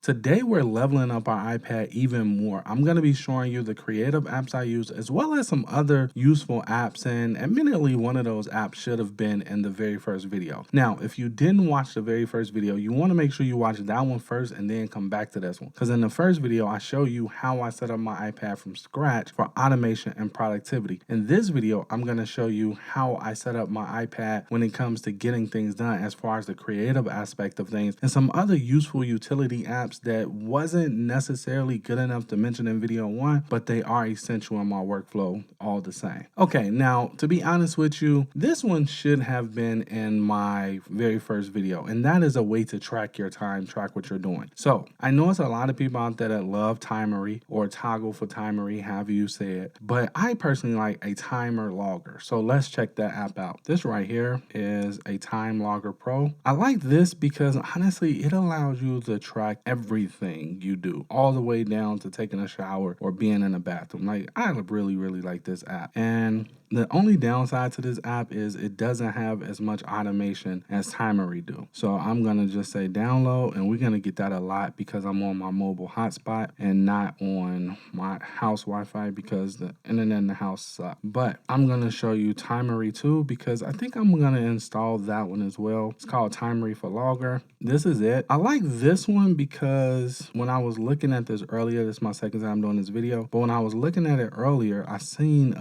Today, we're leveling up our iPad even more. I'm going to be showing you the creative apps I use as well as some other useful apps. And admittedly, one of those apps should have been in the very first video. Now, if you didn't watch the very first video, you want to make sure you watch that one first and then come back to this one. Because in the first video, I show you how I set up my iPad from scratch for automation and productivity. In this video, I'm going to show you how I set up my iPad when it comes to getting things done as far as the creative aspect of things and some other useful utility apps that wasn't necessarily good enough to mention in video one, but they are essential in my workflow all the same. Okay, now to be honest with you, this one should have been in my very first video, and that is a way to track your time, track what you're doing. So I know it's a lot of people out there that love Timery or Toggle for Timery, however you say it, but I personally like a timer logger. So let's check that app out. This right here is a Time Logger Pro. I like this because honestly, it allows you to track everything you do, all the way down to taking a shower or being in a bathroom. Like, I really like this app. And the only downside to this app is it doesn't have as much automation as Timery do. So I'm gonna just say download, and we're gonna get that a lot because I'm on my mobile hotspot and not on my house Wi-Fi because the internet in the house sucks. But I'm gonna show you Timery too because I think I'm gonna install that one as well. It's called Timery for Logger. This is it. I like this one because when I was looking at this earlier, this is my second time doing this video, but when I was looking at it earlier, I seen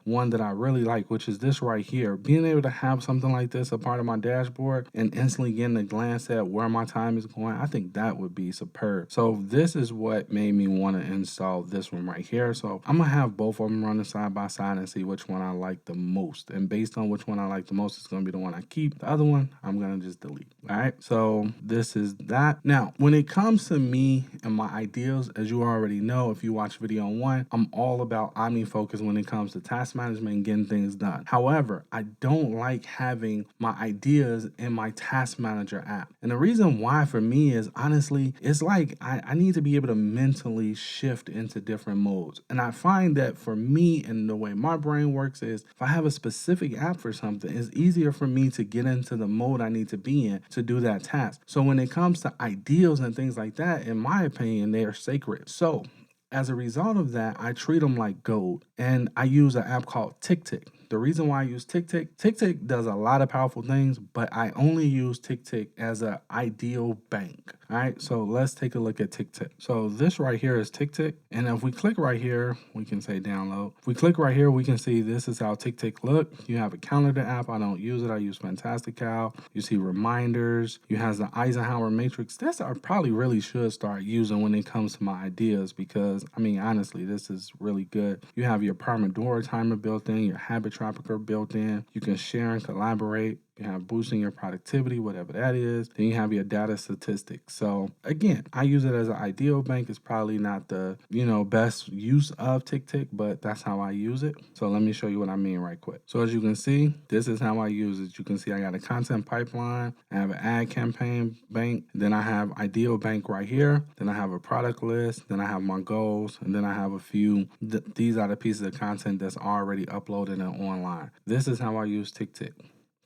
one that I really like, which is this right here. Being able to have something like this a part of my dashboard and instantly getting a glance at where my time is going, I think that would be superb. So this is what made me want to install this one right here. So I'm gonna have both of them running side by side and see which one I like the most. And based on which one I like the most, it's gonna be the one I keep. The other one, I'm gonna just delete. All right, so this is that. Now, when it comes to me and my ideas, as you already know, if you watch video one, I'm all about OmniFocus when it comes to task management and getting things done. However, I don't like having my ideas in my task manager app. And the reason why for me is honestly, it's like I need to be able to mentally shift into different modes. And I find that for me and the way my brain works is if I have a specific app for something, it's easier for me to get into the mode I need to be in to do that task. So when it comes to ideals and things like that, in my opinion, they are sacred. So as a result of that, I treat them like gold. And I use an app called TickTick. The reason why I use TickTick does a lot of powerful things, but I only use TickTick as an ideal bank. All right, so let's take a look at TickTick. So this right here is TickTick. And if we click right here, we can say download. If we click right here, we can see this is how TickTick look. You have a calendar app. I don't use it. I use Fantastical. You see reminders. You have the Eisenhower matrix. That's I probably really should start using when it comes to my ideas because, I mean, honestly, this is really good. You have your Pomodoro timer built in, your habit tracker built in. You can share and collaborate. You have boosting your productivity, whatever that is. Then you have your data statistics. So again, I use it as an ideal bank. It's probably not the, best use of TickTick, but that's how I use it. So let me show you what I mean right quick. So as you can see, this is how I use it. You can see I got a content pipeline. I have an ad campaign bank. Then I have ideal bank right here. Then I have a product list. Then I have my goals. And then I have a few. These are the pieces of content that's already uploaded and online. This is how I use TickTick.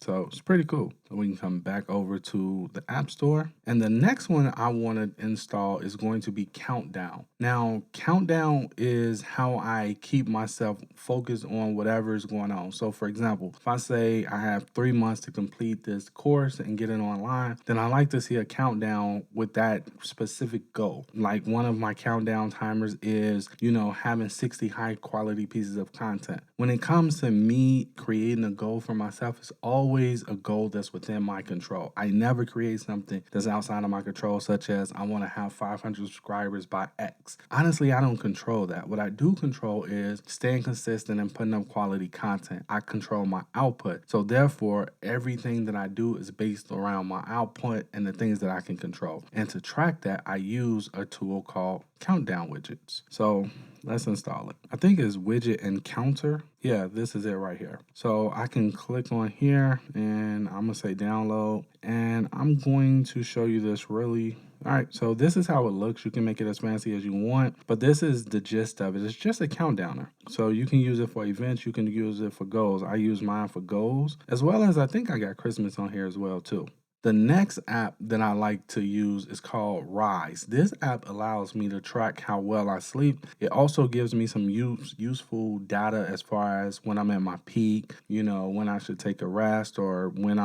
So it's pretty cool. So we can come back over to the App Store. And the next one I want to install is going to be Countdown. Now, Countdown is how I keep myself focused on whatever is going on. So for example, if I say I have 3 months to complete this course and get it online, then I like to see a countdown with that specific goal. Like one of my countdown timers is, having 60 high quality pieces of content. When it comes to me creating a goal for myself, it's always a goal that's within my control. I never create something that's outside of my control, such as I want to have 500 subscribers by X. Honestly, I don't control that. What I do control is staying consistent and putting up quality content. I control my output. So therefore, everything that I do is based around my output and the things that I can control. And to track that, I use a tool called Countdown Widgets. So let's install it. I think it's widget and counter. Yeah, this is it right here. So I can click on here and I'm gonna say download, and I'm going to show you this really. All right, so this is how it looks. You can make it as fancy as you want, but this is the gist of it. It's just a countdowner. So you can use it for events. You can use it for goals. I use mine for goals, as well as I think I got Christmas on here as well too. The next app that I like to use is called Rise. This app allows me to track how well I sleep. It also gives me some useful data as far as when I'm at my peak, when I should take a rest or when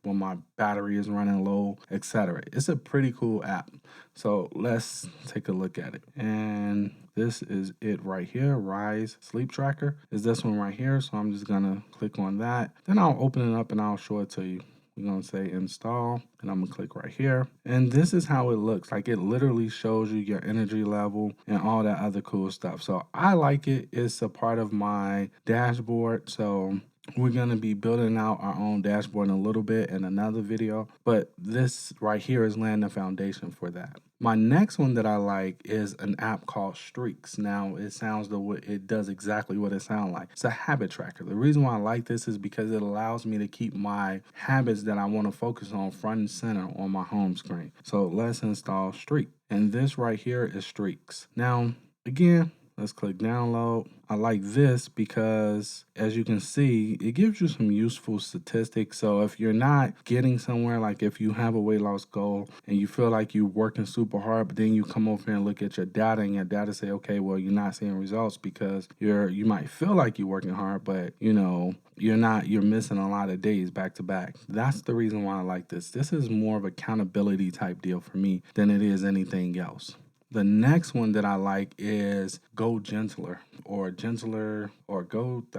my battery is running low, etc. It's a pretty cool app. So let's take a look at it. And this is it right here. Rise Sleep Tracker is this one right here. So I'm just gonna click on that. Then I'll open it up and I'll show it to you. We're going to say install, and I'm going to click right here. And this is how it looks. Like, it literally shows you your energy level and all that other cool stuff. So I like it. It's a part of my dashboard. So we're going to be building out our own dashboard in a little bit in another video, but this right here is laying the foundation for that. My next one that I like is an app called Streaks. Now, it does exactly what it sounds like. It's a habit tracker. The reason why I like this is because it allows me to keep my habits that I want to focus on front and center on my home screen. So let's install Streak. And this right here is Streaks. Now, again, let's click download. I like this because, as you can see, it gives you some useful statistics. So if you're not getting somewhere, like if you have a weight loss goal and you feel like you're working super hard, but then you come over here and look at your data and your data say, okay, well, you're not seeing results because you might feel like you're working hard, but you're missing a lot of days back to back. That's the reason why I like this. This is more of accountability type deal for me than it is anything else. The next one that I like is Go Gentler I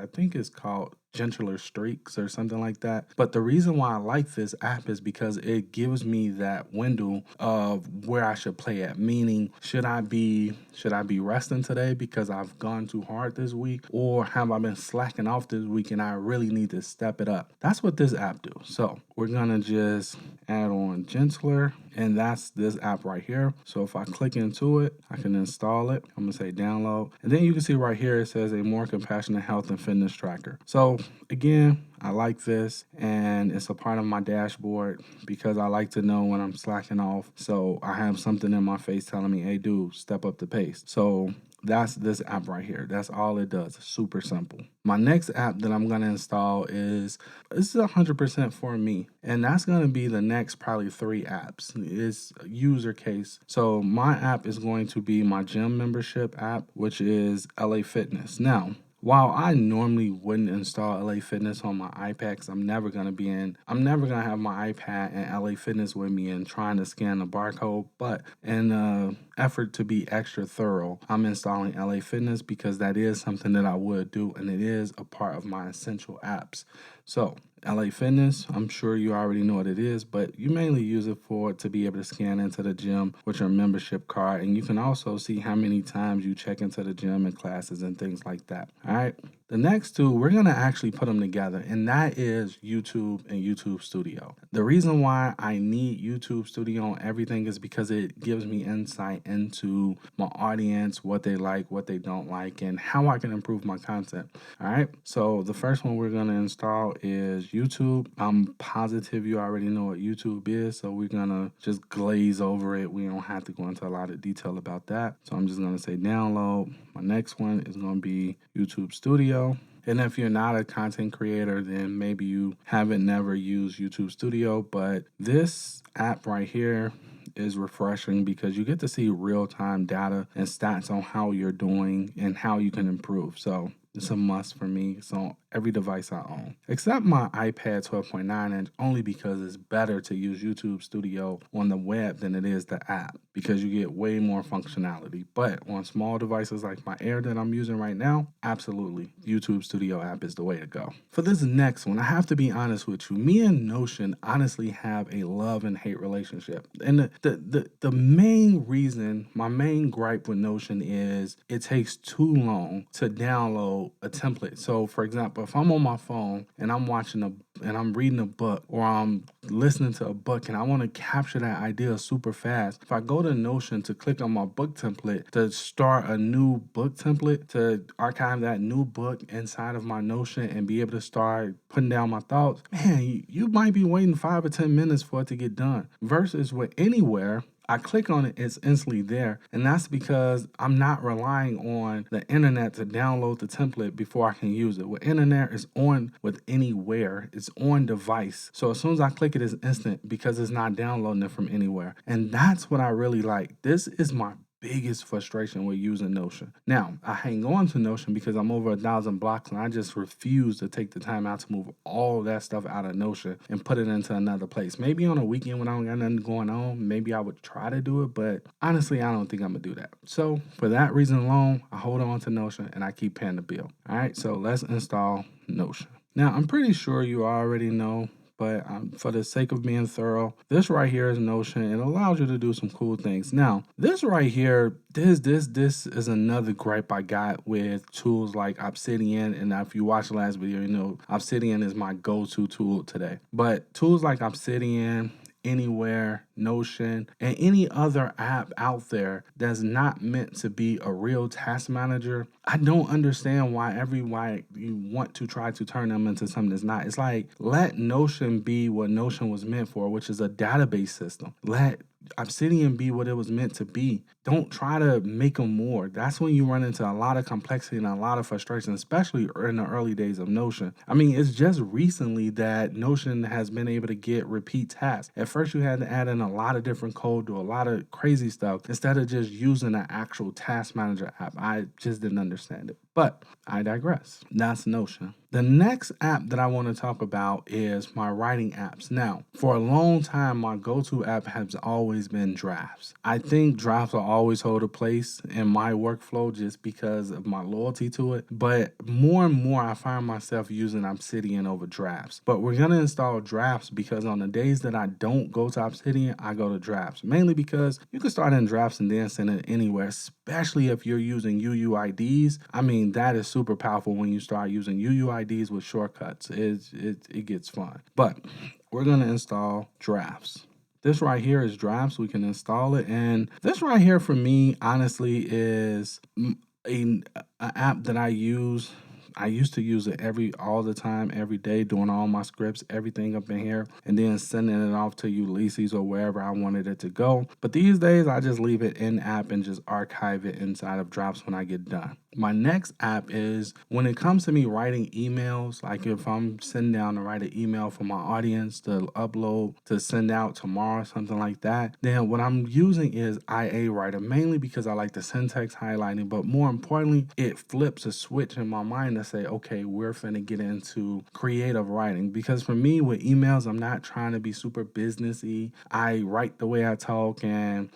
think it's called Gentler Streaks or something like that. But the reason why I like this app is because it gives me that window of where I should play at. Meaning, should I be resting today because I've gone too hard this week, or have I been slacking off this week and I really need to step it up? That's what this app do. So we're gonna just add on Gentler, and that's this app right here. So if I click into it, I can install it. I'm gonna say download, and then you can see right here it says a more compassionate health and fitness tracker. So again, I like this, and it's a part of my dashboard because I like to know when I'm slacking off. So I have something in my face telling me, hey dude, step up the pace. So that's this app right here. That's all it does. Super simple. My next app that I'm going to install is 100% for me. And that's going to be the next probably 3 apps. It's a user case. So my app is going to be my gym membership app, which is LA Fitness. Now, while I normally wouldn't install LA Fitness on my iPad, because I'm never gonna have my iPad and LA Fitness with me and trying to scan the barcode. But in an effort to be extra thorough, I'm installing LA Fitness because that is something that I would do, and it is a part of my essential apps. So LA Fitness, I'm sure you already know what it is, but you mainly use it to be able to scan into the gym with your membership card, and you can also see how many times you check into the gym and classes and things like that. All right. The next 2, we're going to actually put them together, and that is YouTube and YouTube Studio. The reason why I need YouTube Studio on everything is because it gives me insight into my audience, what they like, what they don't like, and how I can improve my content. All right. So the first one we're going to install is YouTube. I'm positive you already know what YouTube is, so we're going to just glaze over it. We don't have to go into a lot of detail about that. So I'm just going to say download. My next one is going to be YouTube Studio. And if you're not a content creator, then maybe you haven't never used YouTube Studio, but this app right here is refreshing because you get to see real-time data and stats on how you're doing and how you can improve. So it's a must for me. It's on every device I own, except my iPad 12.9 inch, only because it's better to use YouTube Studio on the web than it is the app because you get way more functionality. But on small devices like my Air that I'm using right now, absolutely, YouTube Studio app is the way to go. For this next one, I have to be honest with you. Me and Notion honestly have a love and hate relationship. And the main reason, my main gripe with Notion is it takes too long to download a template. So for example, if I'm on my phone and I'm reading a book, or I'm listening to a book and I want to capture that idea super fast, if I go to Notion to click on my book template to start a new book template to archive that new book inside of my Notion and be able to start putting down my thoughts, man, you might be waiting 5 or 10 minutes for it to get done. Versus with Anywhere, I click on it, it's instantly there. And that's because I'm not relying on the internet to download the template before I can use it. With internet, it's on with anywhere, it's on device. So as soon as I click it, it's instant because it's not downloading it from anywhere. And that's what I really like. This is my biggest frustration with using Notion. Now, I hang on to Notion because I'm over 1,000 blocks and I just refuse to take the time out to move all that stuff out of Notion and put it into another place. Maybe on a weekend when I don't got nothing going on, maybe I would try to do it, but honestly, I don't think I'm gonna do that. So for that reason alone, I hold on to Notion and I keep paying the bill. All right, so let's install Notion. Now, I'm pretty sure you already know, but for the sake of being thorough, this right here is Notion. It allows you to do some cool things. Now, this right here, this is another gripe I got with tools like Obsidian. And if you watched the last video, you know Obsidian is my go-to tool today. But tools like Obsidian, Anywhere, Notion, and any other app out there that's not meant to be a real task manager, I don't understand why you want to try to turn them into something that's not. It's like, let Notion be what Notion was meant for, which is a database system. Let Obsidian be what it was meant to be. Don't try to make them more. That's when you run into a lot of complexity and a lot of frustration, especially in the early days of Notion. I mean, it's just recently that Notion has been able to get repeat tasks. At first, you had to add in a lot of different code, do a lot of crazy stuff instead of just using an actual task manager app. I just didn't understand it. But I digress. That's Notion. The next app that I want to talk about is my writing apps. Now, for a long time, my go-to app has always been Drafts. I think Drafts will always hold a place in my workflow just because of my loyalty to it. But more and more, I find myself using Obsidian over Drafts. But we're going to install Drafts because on the days that I don't go to Obsidian, I go to Drafts. Mainly because you can start in Drafts and then send it anywhere, especially if you're using UUIDs. I mean, that is super powerful when you start using UUIDs with shortcuts. It gets fun. But we're going to install Drafts. This right here is Drafts. We can install it. And this right here for me, honestly, is an app that I use. I used to use it all the time, every day, doing all my scripts, everything up in here, and then sending it off to Ulysses or wherever I wanted it to go. But these days, I just leave it in app and just archive it inside of Drafts when I get done. My next app is when it comes to me writing emails, like if I'm sitting down to write an email for my audience to upload, to send out tomorrow, something like that, then what I'm using is IA Writer, mainly because I like the syntax highlighting, but more importantly, it flips a switch in my mind to say, okay, we're finna get into creative writing. Because for me with emails, I'm not trying to be super businessy. I write the way I talk and,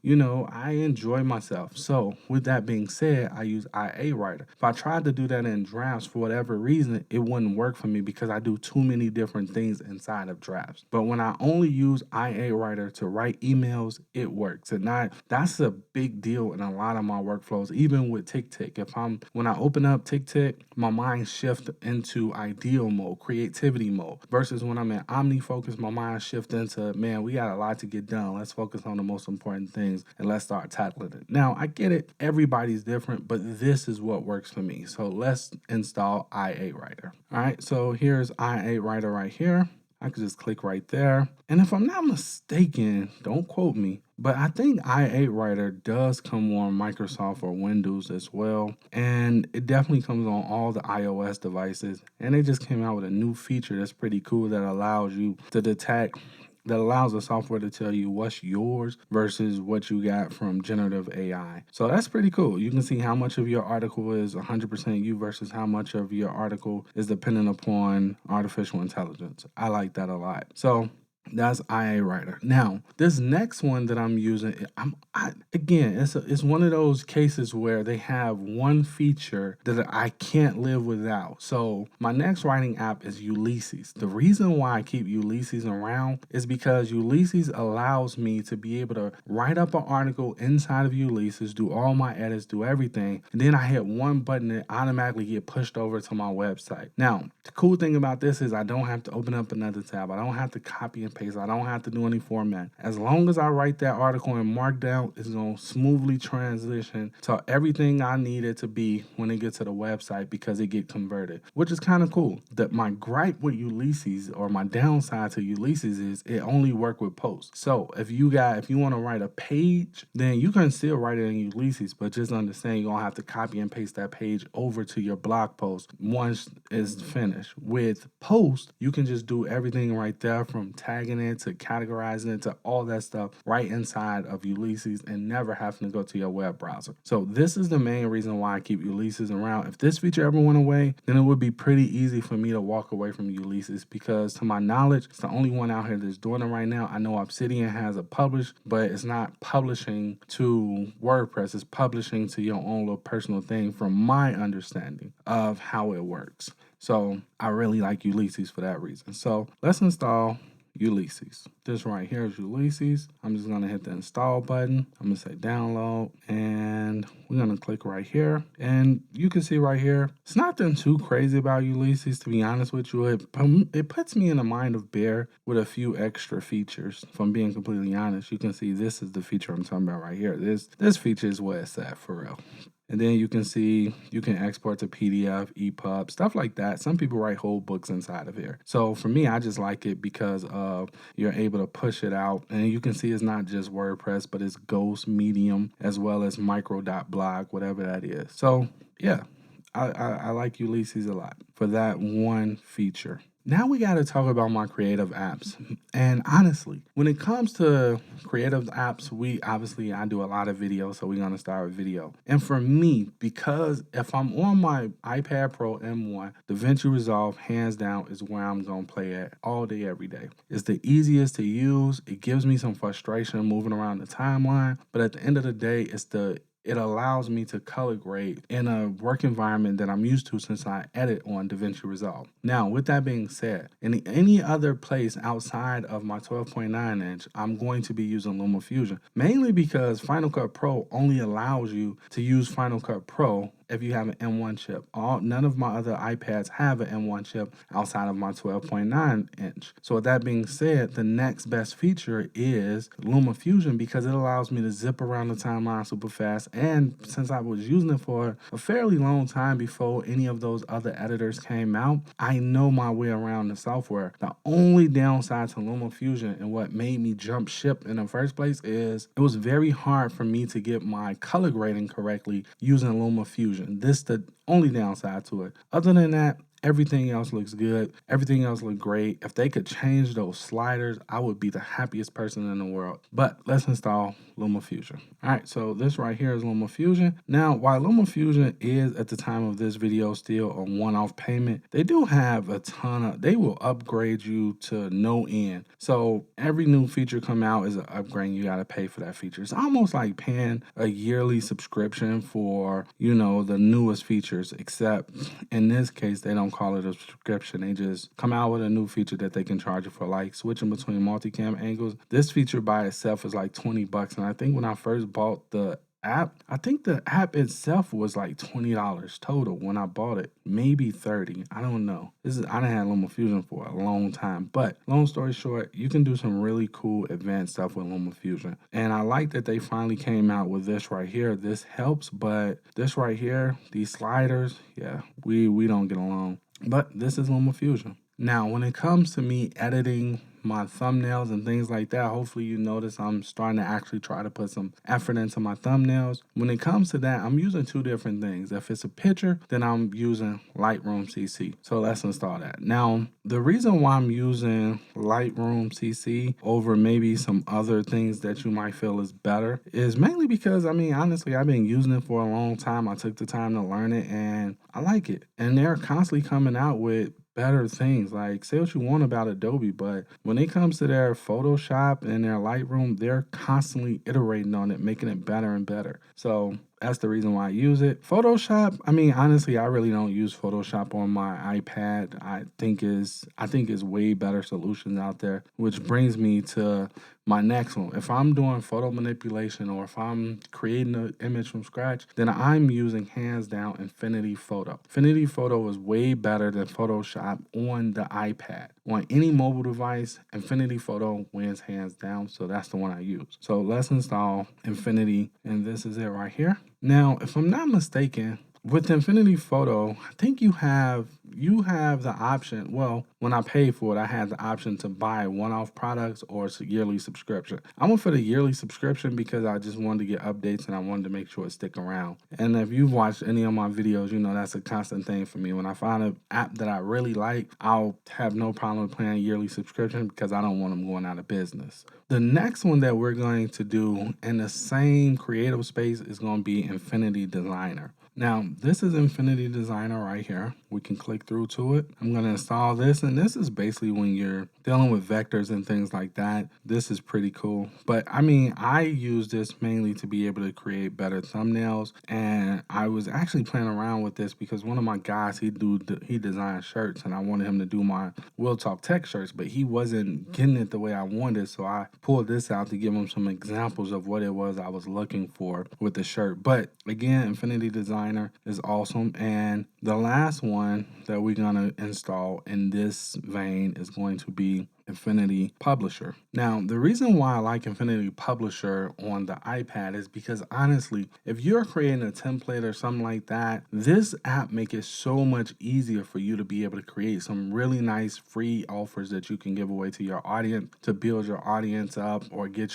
I enjoy myself. So with that being said, I use IA Writer. If I tried to do that in Drafts for whatever reason, it wouldn't work for me because I do too many different things inside of Drafts. But when I only use IA Writer to write emails, it works. And that's a big deal in a lot of my workflows, even with TickTick. When I open up TickTick, my mind shifts into ideal mode, creativity mode, versus when I'm in OmniFocus, my mind shifts into, man, we got a lot to get done. Let's focus on the most important things and let's start tackling it. Now, I get it. Everybody's different, but this is what works for me. So let's install IA Writer. All right, so here's IA Writer right here. I could just click right there. And if I'm not mistaken, don't quote me, but I think IA Writer does come on Microsoft or Windows as well. And it definitely comes on all the iOS devices. And they just came out with a new feature that's pretty cool that allows you to detect, that allows the software to tell you what's yours versus what you got from generative AI. So that's pretty cool. You can see how much of your article is 100% you versus how much of your article is dependent upon artificial intelligence. I like that a lot. So that's IA Writer. Now, this next one that I'm using, it's one of those cases where they have one feature that I can't live without. So my next writing app is Ulysses. The reason why I keep Ulysses around is because Ulysses allows me to be able to write up an article inside of Ulysses, do all my edits, do everything, and then I hit one button and automatically get pushed over to my website. Now, the cool thing about this is I don't have to open up another tab. I don't have to copy and paste. I don't have to do any format. As long as I write that article in Markdown, it's going to smoothly transition to everything I need it to be when it gets to the website because it get converted, which is kind of cool. That my gripe with Ulysses, or my downside to Ulysses, is it only work with posts. So if you want to write a page, then you can still write it in Ulysses, but just understand you're going to have to copy and paste that page over to your blog post once it's finished. With post, you can just do everything right there, from tagging it to categorizing it to all that stuff right inside of Ulysses and never having to go to your web browser. So this is the main reason why I keep Ulysses around. If this feature ever went away, then it would be pretty easy for me to walk away from Ulysses, because to my knowledge, it's the only one out here that's doing it right now. I know Obsidian has it published, but it's not publishing to WordPress. It's publishing to your own little personal thing, from my understanding of how it works. So I really like Ulysses for that reason. So let's install Ulysses. This right here is Ulysses. I'm just going to hit the install button. I'm going to say download, and we're going to click right here. And you can see right here, it's nothing too crazy about Ulysses, to be honest with you. It puts me in the mind of Bear with a few extra features, if I'm being completely honest. You can see this is the feature I'm talking about right here. This feature is where it's at for real. And then you can see you can export to PDF, EPUB, stuff like that. Some people write whole books inside of here. So for me, I just like it because you're able to push it out. And you can see it's not just WordPress, but it's Ghost, Medium, as well as micro.blog, whatever that is. So yeah, I like Ulysses a lot for that one feature. Now we got to talk about my creative apps. And honestly, when it comes to creative apps, I do a lot of video, so we're going to start with video. And for me, because if I'm on my iPad Pro M1, DaVinci Resolve, hands down, is where I'm going to play at all day, every day. It's the easiest to use. It gives me some frustration moving around the timeline, but at the end of the day, it allows me to color grade in a work environment that I'm used to since I edit on DaVinci Resolve. Now, with that being said, in any other place outside of my 12.9 inch, I'm going to be using LumaFusion, mainly because Final Cut Pro only allows you to use Final Cut Pro if you have an M1 chip. None of my other iPads have an M1 chip outside of my 12.9 inch. So with that being said, the next best feature is LumaFusion, because it allows me to zip around the timeline super fast. And since I was using it for a fairly long time before any of those other editors came out, I know my way around the software. The only downside to LumaFusion, and what made me jump ship in the first place, is it was very hard for me to get my color grading correctly using LumaFusion. This is the only downside to it. Other than that, everything else looks good. Everything else looks great. If they could change those sliders, I would be the happiest person in the world. But let's install LumaFusion. All right, so this right here is LumaFusion. Now, while LumaFusion is at the time of this video still a one-off payment, they do have they will upgrade you to no end. So every new feature come out is an upgrade. You got to pay for that feature. It's almost like paying a yearly subscription for, the newest features, except in this case, they don't call it a subscription. They just come out with a new feature that they can charge you for, like switching between multicam angles. This feature by itself is like $20. And I think when I first bought the app, I think the app itself was like $20 total when I bought it, maybe 30. I don't know. I didn't have LumaFusion for a long time, but long story short, you can do some really cool advanced stuff with LumaFusion. And I like that they finally came out with this right here. This helps, but this right here, these sliders, yeah, we don't get along. But this is LumaFusion. Now, when it comes to me editing my thumbnails and things like that, hopefully you notice I'm starting to actually try to put some effort into my thumbnails. When it comes to that, I'm using two different things. If it's a picture, then I'm using Lightroom CC. So let's install that. Now, the reason why I'm using Lightroom CC over maybe some other things that you might feel is better is mainly because, honestly, I've been using it for a long time. I took the time to learn it and I like it. And they're constantly coming out with better things. Like, say what you want about Adobe, but when it comes to their Photoshop and their Lightroom, they're constantly iterating on it, making it better and better. So that's the reason why I use it. Photoshop, honestly, I really don't use Photoshop on my iPad. I think is way better solutions out there, which brings me to my next one. If I'm doing photo manipulation or if I'm creating an image from scratch, then I'm using hands down Infinity Photo. Infinity Photo is way better than Photoshop on the iPad. on any mobile device, Infinity Photo wins hands down. So that's the one I use. So let's install Infinity, and this is it right here. Now, if I'm not mistaken, with Infinity Photo, I think you have the option. Well, when I paid for it, I had the option to buy one-off products or it's a yearly subscription. I went for the yearly subscription because I just wanted to get updates and I wanted to make sure it stick around. And if you've watched any of my videos, you know that's a constant thing for me. When I find an app that I really like, I'll have no problem paying a yearly subscription because I don't want them going out of business. The next one that we're going to do in the same creative space is going to be Infinity Designer. Now, this is Infinity Designer right here. We can click through to it. I'm going to install this, and this is basically when you're dealing with vectors and things like that. This is pretty cool. But I mean, I use this mainly to be able to create better thumbnails, and I was actually playing around with this because one of my guys, he designed shirts, and I wanted him to do my Will Talk Tech shirts, but he wasn't getting it the way I wanted, so I pulled this out to give him some examples of what it was I was looking for with the shirt. But again, Infinity Designer is awesome. And the last one that we're going to install in this vein is going to be Infinity Publisher. Now, the reason why I like Infinity Publisher on the iPad is because honestly, if you're creating a template or something like that, this app makes it so much easier for you to be able to create some really nice free offers that you can give away to your audience to build your audience up or get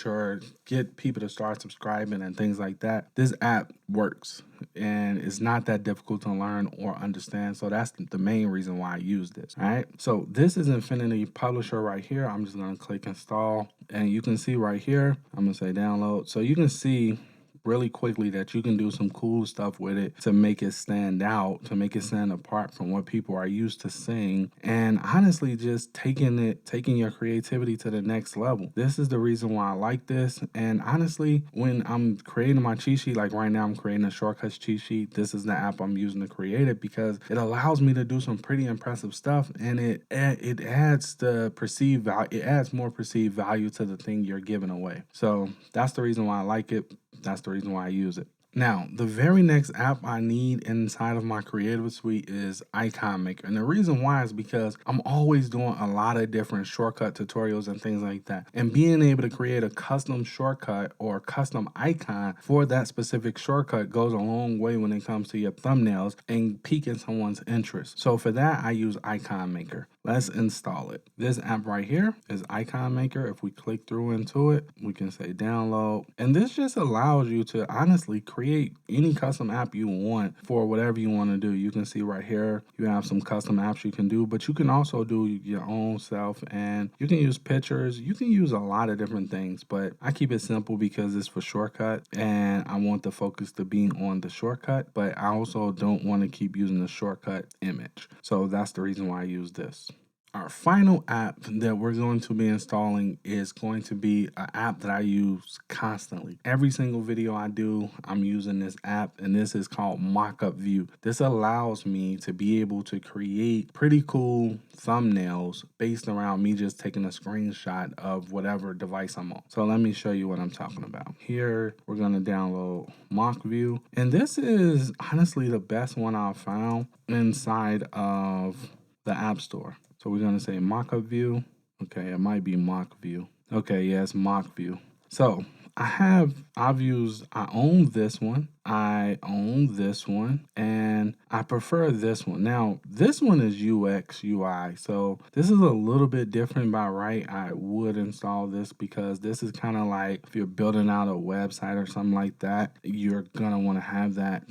people to start subscribing and things like that. This app works and it's not that difficult to learn or understand. So that's the main reason why I use this. All right. So this is Infinity Publisher right here. I'm just going to click install, and you can see right here, I'm going to say download. So you can see really quickly that you can do some cool stuff with it to make it stand out, to make it stand apart from what people are used to seeing, and honestly just taking your creativity to the next level. This is the reason why I like this. And honestly, when I'm creating my cheat sheet, like right now I'm creating a shortcuts cheat sheet, this is the app I'm using to create it because it allows me to do some pretty impressive stuff, and it adds the perceived value, it adds more perceived value to the thing you're giving away. So that's the reason why I like it. That's the reason why I use it. Now, the very next app I need inside of my creative suite is Icon Maker. And the reason why is because I'm always doing a lot of different shortcut tutorials and things like that. And being able to create a custom shortcut or custom icon for that specific shortcut goes a long way when it comes to your thumbnails and piquing someone's interest. So for that, I use Icon Maker. Let's install it. This app right here is Icon Maker. If we click through into it, we can say download. And this just allows you to honestly create any custom app you want for whatever you want to do. You can see right here, you have some custom apps you can do, but you can also do your own self, and you can use pictures. You can use a lot of different things, but I keep it simple because it's for shortcut and I want the focus to be on the shortcut, but I also don't want to keep using the shortcut image. So that's the reason why I use this. Our final app that we're going to be installing is going to be an app that I use constantly. Every single video I do, I'm using this app, and this is called Mockup View. This allows me to be able to create pretty cool thumbnails based around me just taking a screenshot of whatever device I'm on. So let me show you what I'm talking about. Here, we're going to download Mock View, and this is honestly the best one I've found inside of the App Store. So we're going to say Mockup View. Okay, it might be Mock View. Okay, yes, Mock View. So I own this one, I own this one, and I prefer this one. Now, this one is UX, UI, so this is a little bit different by right. I would install this because this is kind of like if you're building out a website or something like that, you're going to want to have that,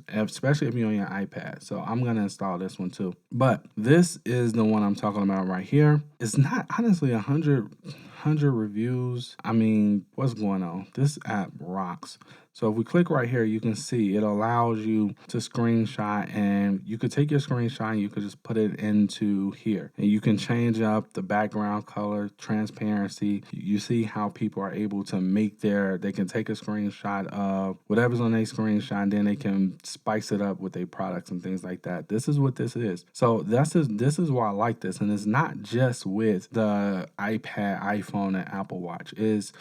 especially if you're on your iPad. So I'm going to install this one too. But this is the one I'm talking about right here. It's not honestly 100 reviews. I mean, what's going on? This app rocks. So if we click right here, you can see it allows you to screenshot, and you could take your screenshot and you could just put it into here, and you can change up the background color, transparency. You see how people are able to they can take a screenshot of whatever's on their screenshot, and then they can spice it up with their products and things like that. This is what this is. So this is why I like this. And it's not just with the iPad, iPhone, and Apple Watch. It's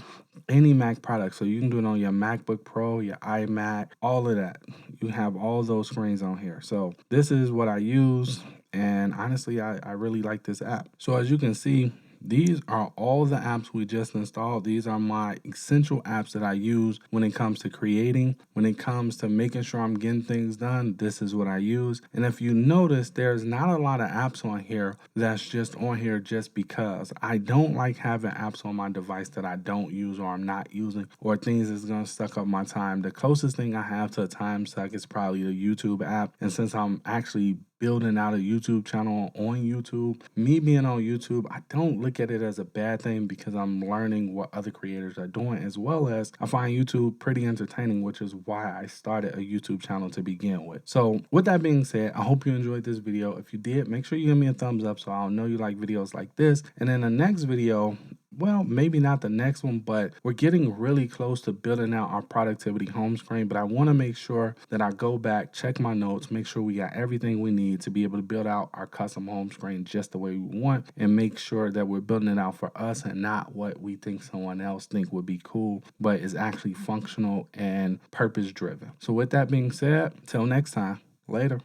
any Mac product. So you can do it on your MacBook Pro, your iMac, all of that. You have all those screens on here. So this is what I use. And honestly, I really like this app. So as you can see, these are all the apps we just installed. These are my essential apps that I use when it comes to creating, when it comes to making sure I'm getting things done. This is what I use. And if you notice, there's not a lot of apps on here that's just on here just because. I don't like having apps on my device that I don't use or I'm not using, or things that's going to suck up my time. The closest thing I have to a time suck is probably the YouTube app. And since I'm actually building out a YouTube channel on YouTube, me being on YouTube, I don't look at it as a bad thing because I'm learning what other creators are doing, as well as I find YouTube pretty entertaining, which is why I started a YouTube channel to begin with. So with that being said, I hope you enjoyed this video. If you did, make sure you give me a thumbs up so I'll know you like videos like this. And in the next video, well, maybe not the next one, but we're getting really close to building out our productivity home screen. But I want to make sure that I go back, check my notes, make sure we got everything we need to be able to build out our custom home screen just the way we want, and make sure that we're building it out for us and not what we think someone else think would be cool, but is actually functional and purpose driven. So with that being said, till next time, later.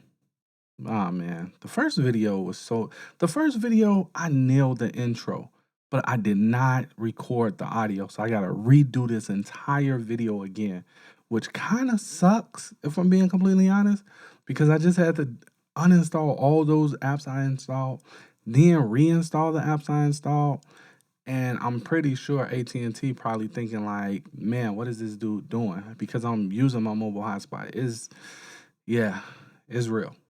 Ah, man, the first video I nailed the intro, but I did not record the audio. So I got to redo this entire video again, which kind of sucks if I'm being completely honest, because I just had to uninstall all those apps I installed, then reinstall the apps I installed. And I'm pretty sure AT&T probably thinking like, man, what is this dude doing? Because I'm using my mobile hotspot. Yeah, it's real.